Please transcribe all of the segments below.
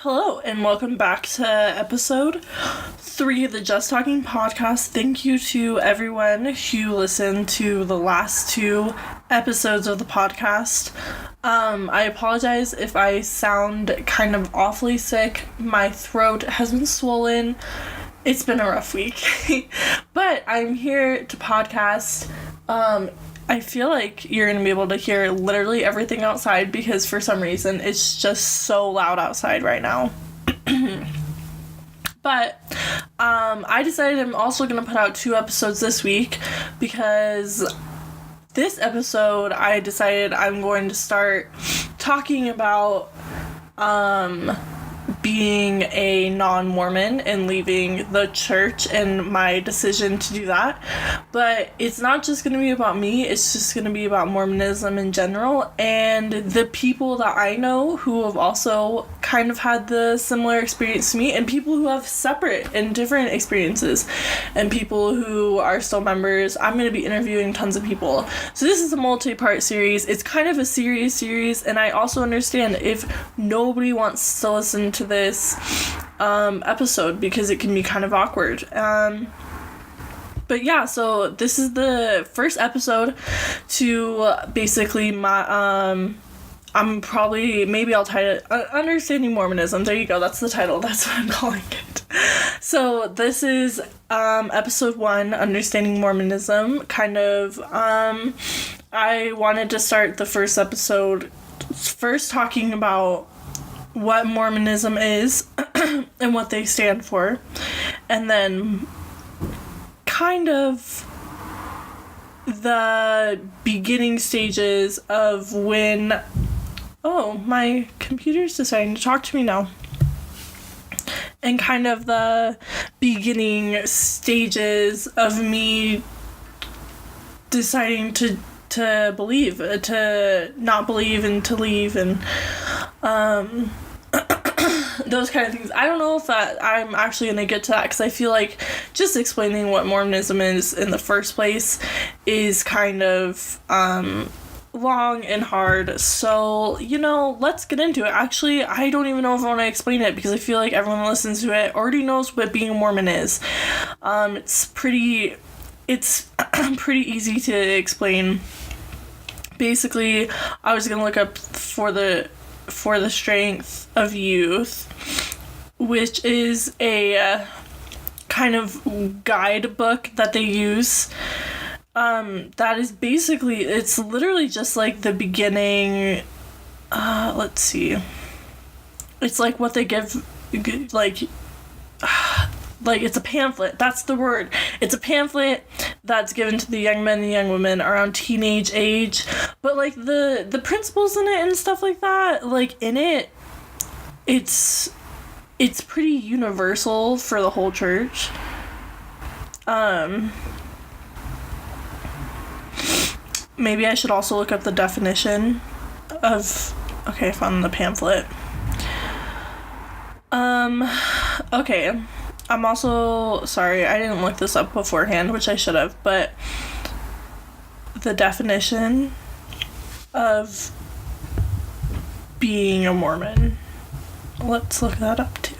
Hello, and welcome back to episode 3 of the Just Talking podcast. Thank you to everyone who listened to the last 2 episodes of the podcast. I apologize if I sound kind of awfully sick. My throat has been swollen. It's been a rough week. But I'm here to podcast. I feel like you're going to be able to hear literally everything outside because for some reason it's just so loud outside right now. But I decided I'm also going to put out 2 episodes this week because this episode I decided I'm going to start talking about being a non-Mormon and leaving the church and my decision to do that. But it's not just going to be about me, it's just going to be about Mormonism in general and the people that I know who have also kind of had the similar experience to me, and people who have separate and different experiences, and people who are still members. I'm going to be interviewing tons of people. So this is a multi-part series. It's kind of a serious series, and I also understand if nobody wants to listen to this episode because it can be kind of awkward. But yeah, so this is the first episode to basically my maybe I'll title it Understanding Mormonism. There you go, that's the title, that's what I'm calling it. So this is episode 1, Understanding Mormonism. Kind of I wanted to start the first episode first talking about what Mormonism is and what they stand for, and then kind of the beginning stages of when my computer's deciding to talk to me now, and kind of the beginning stages of me deciding to believe, to not believe, and to leave, and those kind of things. I don't know if that I'm actually going to get to that because I feel like just explaining what Mormonism is in the first place is kind of long and hard. So, let's get into it. Actually, I don't even know if I want to explain it because I feel like everyone who listens to it already knows what being a Mormon is. It's pretty easy to explain. Basically, I was going to look up for the Strength of Youth, which is a kind of guidebook that they use. That is basically, it's literally just like the beginning. Let's see. It's like what they give, like it's a pamphlet. That's the word. It's a pamphlet that's given to the young men and young women around teenage age. But like the principles in it and stuff like that, like in it, it's pretty universal for the whole church. Maybe I should also look up the definition of. Okay, I found the pamphlet. Okay. I'm also sorry, I didn't look this up beforehand, which I should have, but the definition of being a Mormon. Let's look that up too.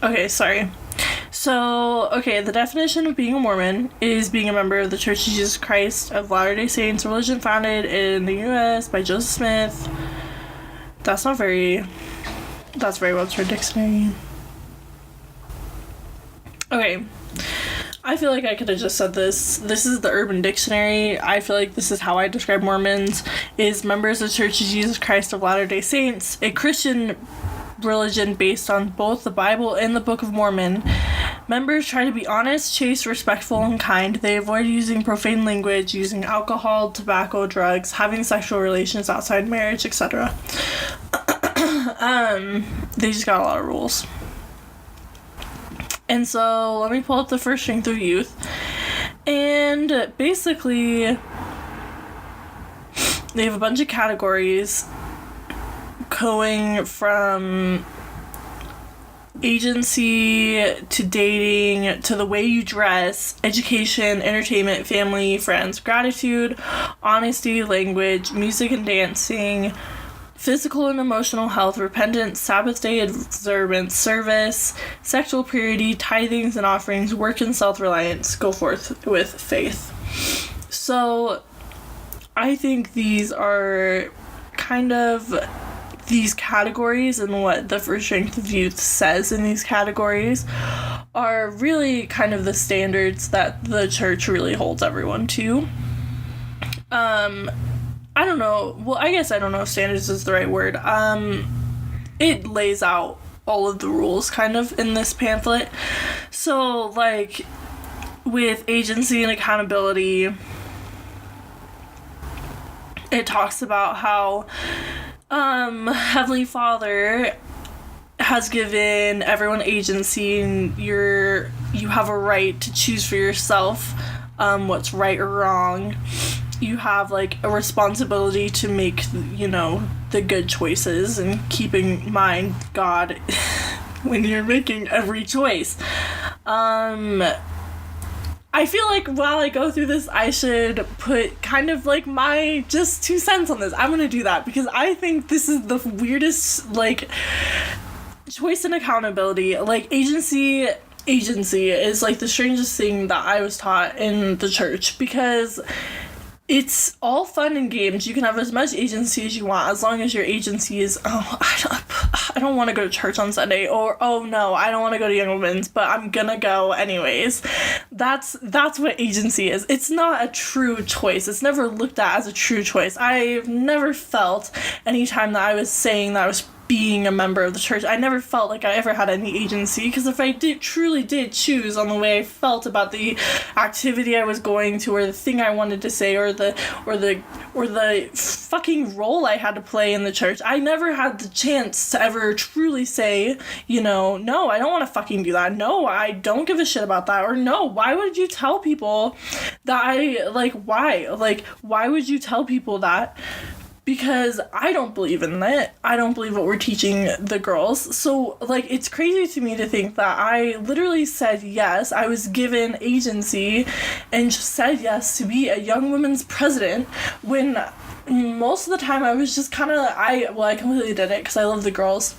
Okay, sorry. So, the definition of being a Mormon is being a member of the Church of Jesus Christ of Latter-day Saints, a religion founded in the U.S. by Joseph Smith. That's very Webster Dictionary. Okay. I feel like I could have just said this. This is the Urban Dictionary. I feel like this is how I describe Mormons, is members of the Church of Jesus Christ of Latter-day Saints, a Christian religion based on both the Bible and the Book of Mormon. Members try to be honest, chaste, respectful, and kind. They avoid using profane language, using alcohol, tobacco, drugs, having sexual relations outside marriage, etc. They just got a lot of rules. And so, let me pull up the first Strength of Youth. And basically, they have a bunch of categories going from agency to dating to the way you dress, education, entertainment, family, friends, gratitude, honesty, language, music and dancing, physical and emotional health, repentance, Sabbath day observance, service, sexual purity, tithings and offerings, work and self-reliance, go forth with faith. So I think these are kind of these categories, and what the For Strength of Youth says in these categories are really kind of the standards that the church really holds everyone to. I don't know. Well, I guess I don't know if standards is the right word. It lays out all of the rules kind of in this pamphlet. So, like, with agency and accountability, it talks about how Heavenly Father has given everyone agency, and you have a right to choose for yourself what's right or wrong. You have, like, a responsibility to make, the good choices, and keep in mind God when you're making every choice. I feel like while I go through this, I should put kind of, like, my just 2 cents on this. I'm gonna do that because I think this is the weirdest, like, choice and accountability. Like, agency is, like, the strangest thing that I was taught in the church, because it's all fun and games. You can have as much agency as you want, as long as your agency is, I don't want to go to church on Sunday, or, oh no, I don't want to go to Young Women's, but I'm gonna go anyways. That's what agency is. It's not a true choice. It's never looked at as a true choice. I've never felt anytime that I was saying that I was being a member of the church, I never felt like I ever had any agency, because if I truly did choose on the way I felt about the activity I was going to, or the thing I wanted to say, or the fucking role I had to play in the church, I never had the chance to ever truly say, no, I don't want to fucking do that. No, I don't give a shit about that. Or no, why would you tell people that why would you tell people that? Because I don't believe in that. I don't believe what we're teaching the girls. So, like, it's crazy to me to think that I literally said yes. I was given agency and just said yes to be a Young Women's president, when most of the time I was just kind of, I completely did it because I love the girls.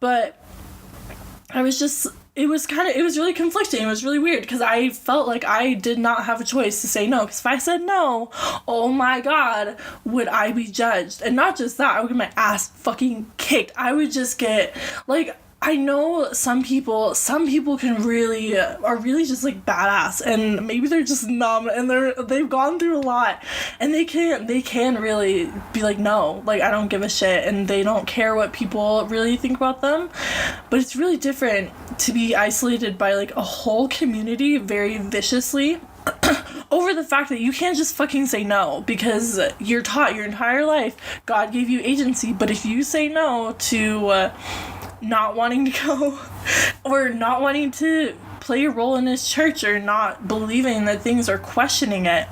But I was just, it was really conflicting. It was really weird because I felt like I did not have a choice to say no. Because if I said no, oh my God, would I be judged? And not just that, I would get my ass fucking kicked. I would just get, like, I know some people are really just, like, badass, and maybe they're just numb, and they've gone through a lot, and they can really be like, no, like, I don't give a shit, and they don't care what people really think about them. But it's really different to be isolated by, like, a whole community very viciously over the fact that you can't just fucking say no, because you're taught your entire life God gave you agency. But if you say no to not wanting to go, or not wanting to play a role in his church, or not believing that things, are questioning it,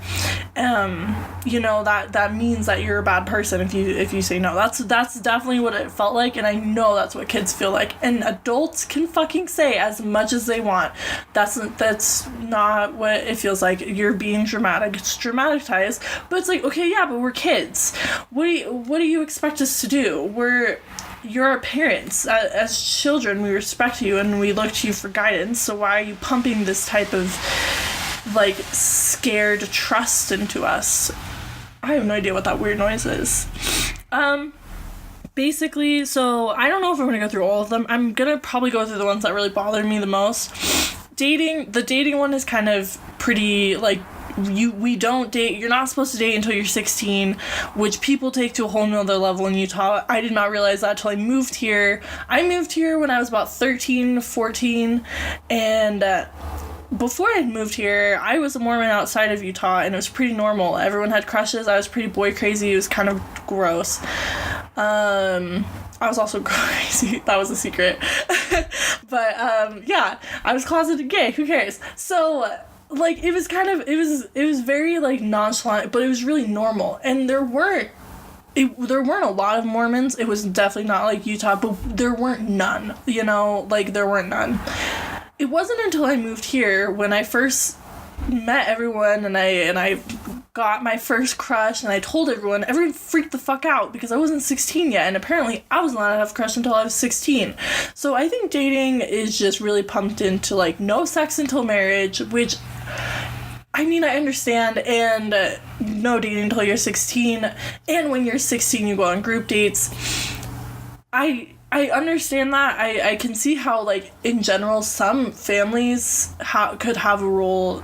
that means that you're a bad person if you say no. That's definitely what it felt like, and I know that's what kids feel like. And adults can fucking say as much as they want. That's not what it feels like. You're being dramatic. It's dramatized, but it's like, okay, yeah, but we're kids. What do you expect us to do? You're our parents. As children, we respect you and we look to you for guidance. So why are you pumping this type of, like, scared trust into us? I have no idea what that weird noise is. Basically, so I don't know if I'm going to go through all of them. I'm going to probably go through the ones that really bothered me the most. The dating one is kind of pretty, like, we don't date. You're not supposed to date until you're 16, which people take to a whole nother level in Utah. I did not realize that until I moved here. I moved here when I was about 13, 14, and before I moved here, I was a Mormon outside of Utah, and it was pretty normal. Everyone had crushes. I was pretty boy crazy. It was kind of gross. I was also crazy. That was a secret. But yeah, I was closeted gay. Who cares? So, like, it was very, like, nonchalant, but it was really normal. And there weren't there weren't a lot of Mormons. It was definitely not like Utah, but there weren't none, there weren't none. It wasn't until I moved here when I first met everyone and I got my first crush and I told everyone freaked the fuck out because I wasn't 16 yet, and apparently I was not allowed to have a crush until I was 16. So I think dating is just really pumped into like no sex until marriage, which I mean, I understand, and no dating until you're 16, and when you're 16 you go on group dates. I understand that. I can see how, like, in general, some families could have a role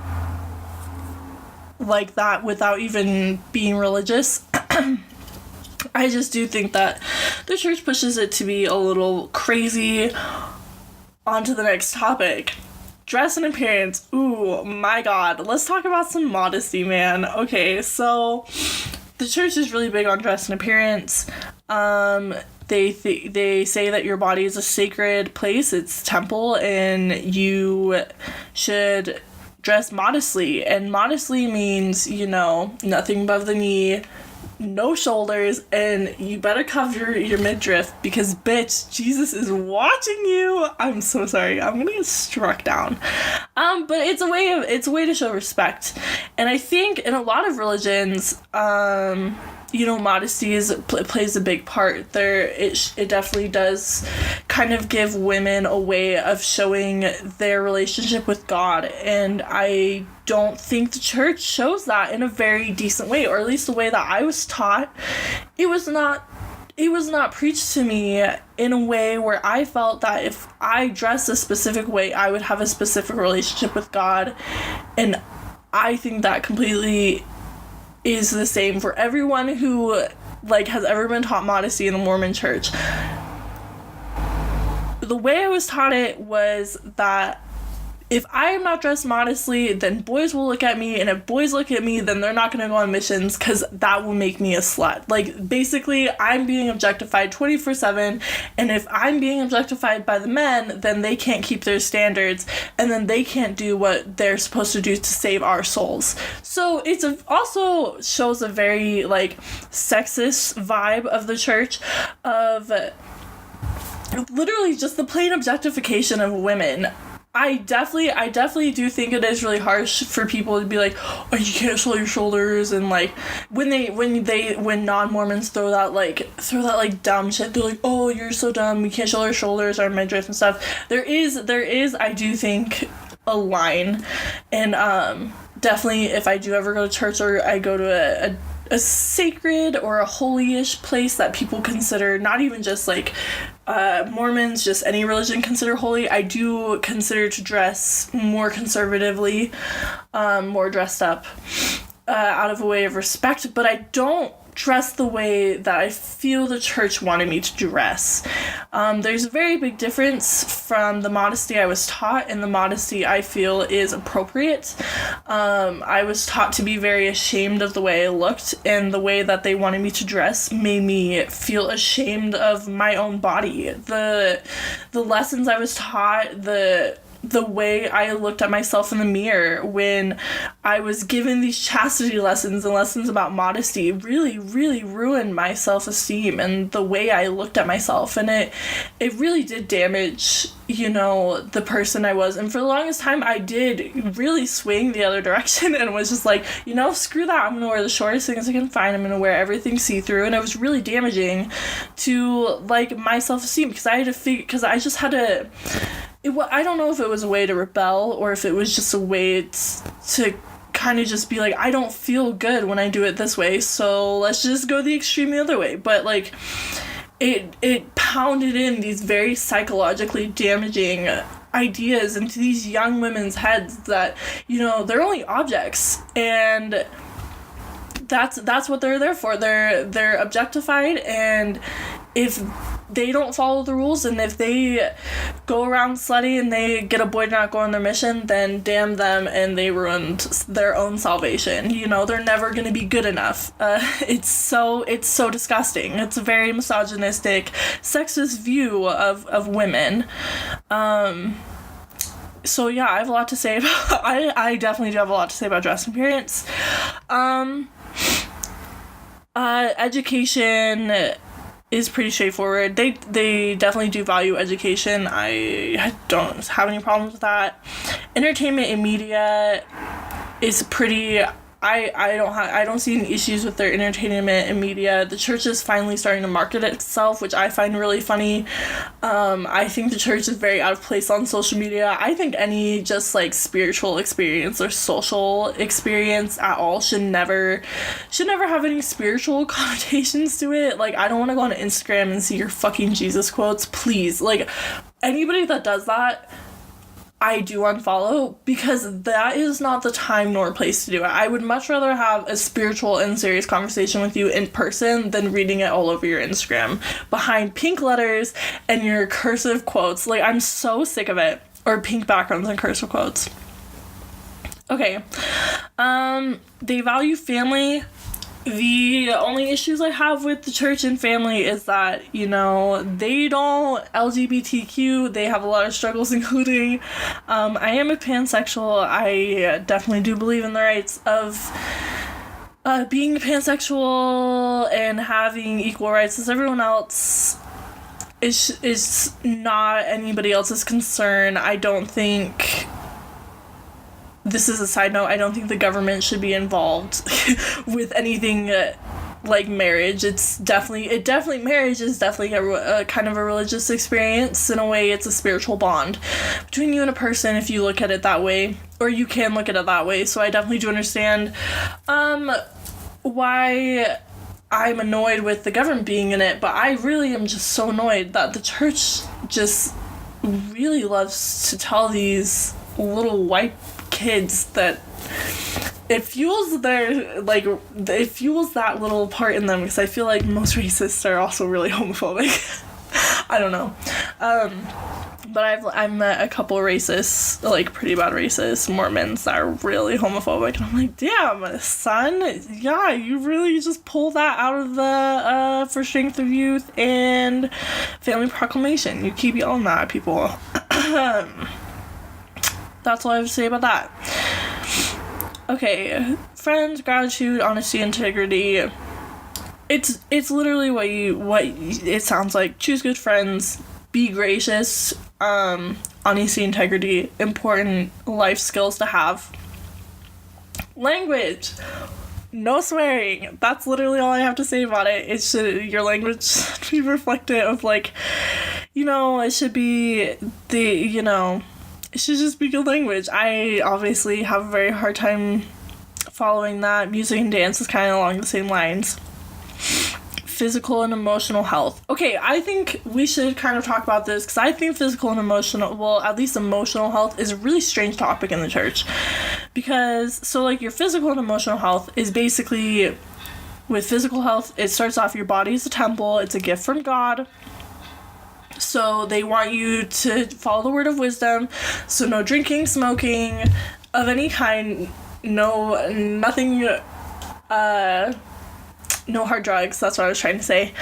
like that without even being religious. I just do think that the church pushes it to be a little crazy. On to the next topic. Dress and appearance. Ooh, my God. Let's talk about some modesty, man. Okay, so the church is really big on dress and appearance. They say that your body is a sacred place, it's temple, and you should dress modestly. And modestly means, nothing above the knee, no shoulders, and you better cover your midriff because, bitch, Jesus is watching you. I'm so sorry. I'm gonna get struck down. But it's a way to show respect. And I think in a lot of religions, modesty plays a big part there. It definitely does kind of give women a way of showing their relationship with God, and I don't think the church shows that in a very decent way, or at least the way that I was taught. It was not preached to me in a way where I felt that if I dressed a specific way, I would have a specific relationship with God, and I think that completely is the same for everyone who, like, has ever been taught modesty in the Mormon church. The way I was taught it was that if I am not dressed modestly, then boys will look at me, and if boys look at me, then they're not going to go on missions because that will make me a slut. Like, basically, I'm being objectified 24/7, and if I'm being objectified by the men, then they can't keep their standards, and then they can't do what they're supposed to do to save our souls. So it's also shows a very, like, sexist vibe of the church, of literally just the plain objectification of women. I definitely do think it is really harsh for people to be like, oh, you can't show your shoulders, and like when non-Mormons throw that dumb shit, they're like, oh, you're so dumb, we can't show our shoulders, our midriff and stuff. There is I do think a line, and definitely if I do ever go to church, or I go to a sacred or a holy-ish place that people consider, not even just like Mormons, just any religion consider holy, I do consider to dress more conservatively, more dressed up, out of a way of respect, but I don't dress the way that I feel the church wanted me to dress. There's a very big difference from the modesty I was taught and the modesty I feel is appropriate. I was taught to be very ashamed of the way I looked, and the way that they wanted me to dress made me feel ashamed of my own body. The lessons I was taught, the way I looked at myself in the mirror when I was given these chastity lessons and lessons about modesty really, really ruined my self-esteem and the way I looked at myself. And it really did damage, the person I was. And for the longest time, I did really swing the other direction and was just like, screw that. I'm going to wear the shortest things I can find. I'm going to wear everything see-through. And it was really damaging to, like, my self-esteem because I just had to... I don't know if it was a way to rebel or if it was just a way to kind of just be like, I don't feel good when I do it this way, so let's just go the extreme the other way. But, like, it pounded in these very psychologically damaging ideas into these young women's heads that, they're only objects, and that's what they're there for. They're objectified, and if they don't follow the rules, and if they go around slutty and they get a boy to not go on their mission, then damn them, and they ruined their own salvation. They're never going to be good enough. It's so disgusting. It's a very misogynistic, sexist view of women. So yeah, I have a lot to say about... I definitely do have a lot to say about dress and appearance. Education is pretty straightforward. They definitely do value education. I don't have any problems with that. Entertainment and media is pretty. I don't see any issues with their entertainment and media. The church is finally starting to market itself, which I find really funny. I think the church is very out of place on social media. I think any just like spiritual experience or social experience at all should never have any spiritual connotations to it. Like, I don't want to go on Instagram and see your fucking Jesus quotes, please. Like, anybody that does that, I do unfollow, because that is not the time nor place to do it. I would much rather have a spiritual and serious conversation with you in person than reading it all over your Instagram behind pink letters and your cursive quotes. Like, I'm so sick of it. Or pink backgrounds and cursive quotes. Okay. They value family. The only issues I have with the church and family is that, you know, they don't LGBTQ. They have a lot of struggles, including, I am a pansexual. I definitely do believe in the rights of being pansexual and having equal rights as everyone else. Is not anybody else's concern. I don't think... This is a side note, I don't think the government should be involved with anything like marriage. Marriage is definitely a kind of a religious experience. In a way, it's a spiritual bond between you and a person, if you look at it that way, or you can look at it that way. So I definitely do understand why I'm annoyed with the government being in it, but I really am just so annoyed that the church just really loves to tell these little white kids that it fuels that little part in them, because I feel like most racists are also really homophobic. I don't know. But I've met a couple racists, like pretty bad racists, Mormons, that are really homophobic, and I'm like, damn, son, yeah, you really just pull that out of the For Strength of Youth and Family Proclamation. You keep yelling that at people. That's all I have to say about that. Okay, friends, gratitude, honesty, integrity. It's literally what it sounds like. Choose good friends. Be gracious. Honesty, integrity. Important life skills to have. Language. No swearing. That's literally all I have to say about it. Your language should be reflective of, like, you know, it should be it should just be good language. I obviously have a very hard time following that. Music and dance is kind of along the same lines. Physical and emotional health. Okay, I think we should kind of talk about this, because I think physical and emotional, well, at least emotional health is a really strange topic in the church. Because, so, like, your physical and emotional health is basically, with physical health, it starts off, your body is a temple, it's a gift from God. So they want you to follow the word of wisdom. So no drinking, smoking of any kind, nothing, no hard drugs, that's what I was trying to say.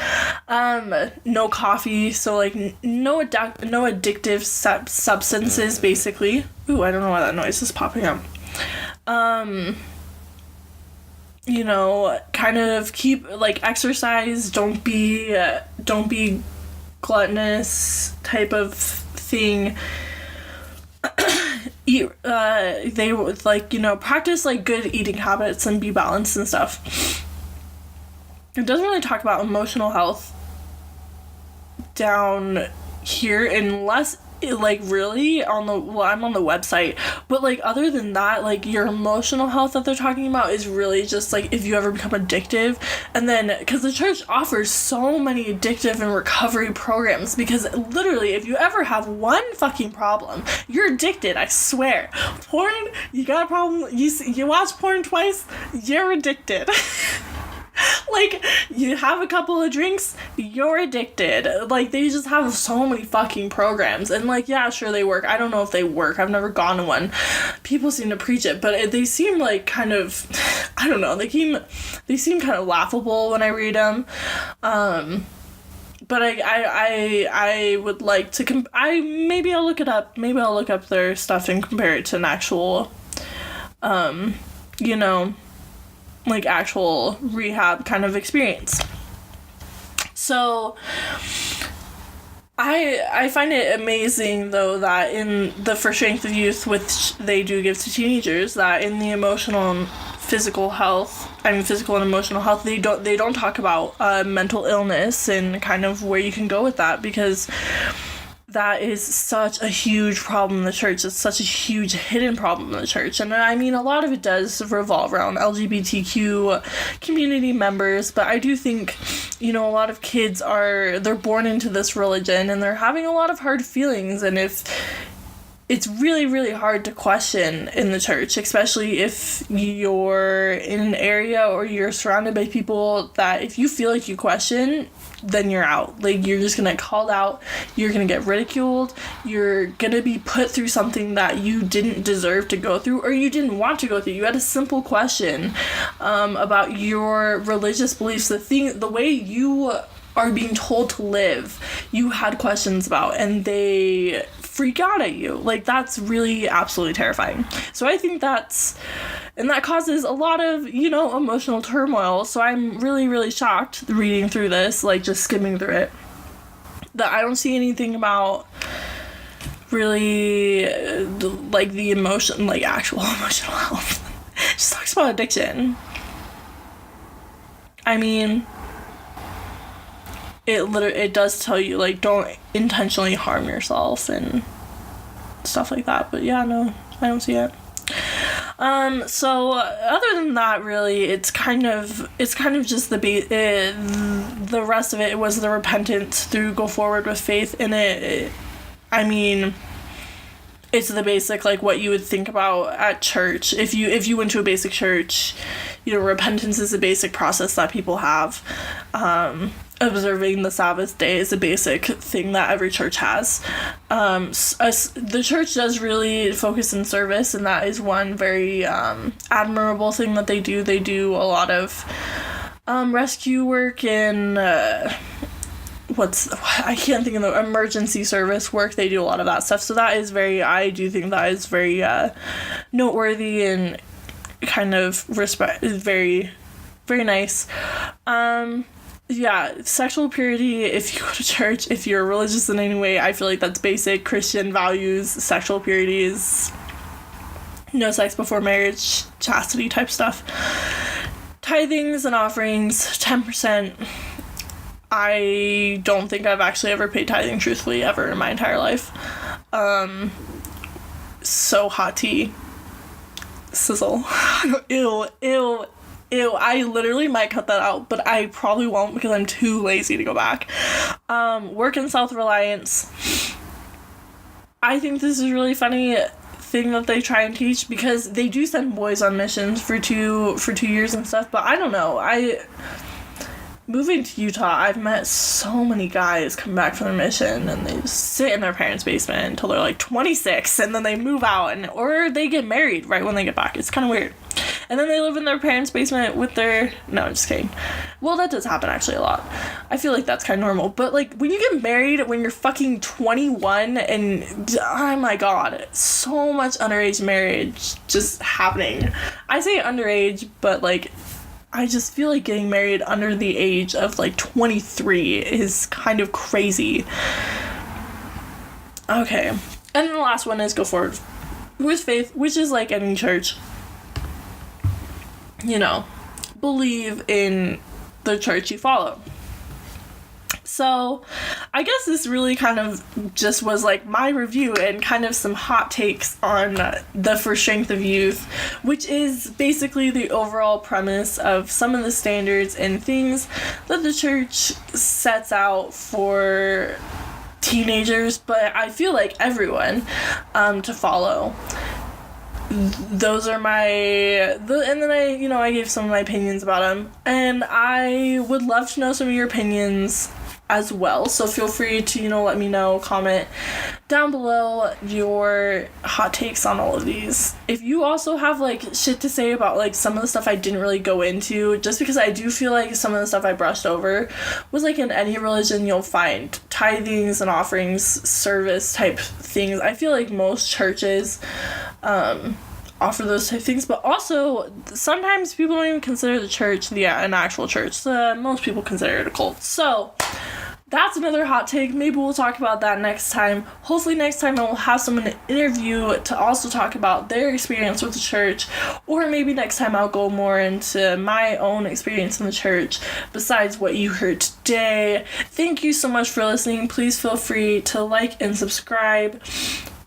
No coffee, so like no addictive substances, basically. Ooh, I don't know why that noise is popping up. You know, kind of keep, like, exercise, don't be gluttonous type of thing. They would, like, you know, practice, like, good eating habits and be balanced and stuff. It doesn't really talk about emotional health down here, unless like really I'm on the website, but like other than that, like your emotional health that they're talking about is really just like if you ever become addictive, and then because the church offers so many addictive and recovery programs, because literally if you ever have one fucking problem, you're addicted. I swear, porn, you got a problem, you watch porn twice, you're addicted. Like, you have a couple of drinks, you're addicted. Like, they just have so many fucking programs. And, like, yeah, sure, they work. I don't know if they work. I've never gone to one. People seem to preach it, but they seem, like, kind of, I don't know, they seem kind of laughable when I read them. But I would like to, maybe I'll look it up. Maybe I'll look up their stuff and compare it to an actual, you know, like actual rehab kind of experience. So I find it amazing, though, that in the For Strength of Youth, which they do give to teenagers, that in the emotional and physical and emotional health, they don't talk about mental illness and kind of where you can go with that, because that is such a huge problem in the church. It's such a huge hidden problem in the church. And I mean, a lot of it does revolve around LGBTQ community members, but I do think, a lot of kids they're born into this religion and they're having a lot of hard feelings. And if it's really, really hard to question in the church, especially if you're in an area or you're surrounded by people that if you feel like you question, then you're out. Like, you're just gonna get called out, you're gonna get ridiculed, you're gonna be put through something that you didn't deserve to go through or you didn't want to go through. You had a simple question about your religious beliefs, the way you are being told to live, you had questions about, and they freak out at you. Like, that's really absolutely terrifying. So I think that causes a lot of, emotional turmoil. So I'm really, really shocked reading through this, like just skimming through it, that I don't see anything about really like the emotion, like actual emotional health. It just talks about addiction. I mean, it does tell you, like, don't intentionally harm yourself and stuff like that. But yeah, no, I don't see it. So other than that, really, it's kind of just the rest of it was the repentance through go forward with faith. And I mean, it's the basic, like, what you would think about at church. If you went to a basic church, repentance is a basic process that people have. Observing the Sabbath day is a basic thing that every church has. The church does really focus in service, and that is one very admirable thing that they do. They do a lot of rescue work and I can't think of the emergency service work. They do a lot of that stuff. So that is I do think that is very noteworthy and kind of very, very nice. Yeah, sexual purity, if you go to church, if you're religious in any way, I feel like that's basic Christian values. Sexual purity is no sex before marriage, chastity type stuff. Tithings and offerings, 10%. I don't think I've actually ever paid tithing truthfully ever in my entire life. So hot tea. Sizzle. Ew. I literally might cut that out, but I probably won't because I'm too lazy to go back. Work and self-reliance. I think this is really funny thing that they try and teach, because they do send boys on missions for 2 years and stuff, but I don't know. Moving to Utah, I've met so many guys come back from their mission and they just sit in their parents' basement until they're like 26, and then they move out or they get married right when they get back. It's kind of weird. And then they live in their parents' basement with no, I'm just kidding. Well, that does happen actually a lot. I feel like that's kind of normal. But like when you get married when you're fucking 21 and oh my god, so much underage marriage just happening. I say underage, but like I just feel like getting married under the age of like 23 is kind of crazy. Okay. And then the last one is go forward with faith, which is like any church. Believe in the church you follow. So I guess this really kind of just was like my review and kind of some hot takes on the For Strength of Youth, which is basically the overall premise of some of the standards and things that the church sets out for teenagers, but I feel like everyone to follow. Those are and then I gave some of my opinions about them, and I would love to know some of your opinions as well, so feel free to let me know, comment down below your hot takes on all of these. If you also have like shit to say about like some of the stuff I didn't really go into, just because I do feel like some of the stuff I brushed over was like in any religion you'll find tithings and offerings, service type things. I feel like most churches offer those type of things. But also, sometimes people don't even consider the church an actual church. Most people consider it a cult. So that's another hot take. Maybe we'll talk about that next time. Hopefully next time I will have someone to interview to also talk about their experience with the church. Or maybe next time I'll go more into my own experience in the church besides what you heard today. Thank you so much for listening. Please feel free to like and subscribe.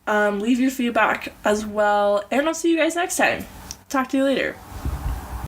Leave your feedback as well. And I'll see you guys next time. Talk to you later.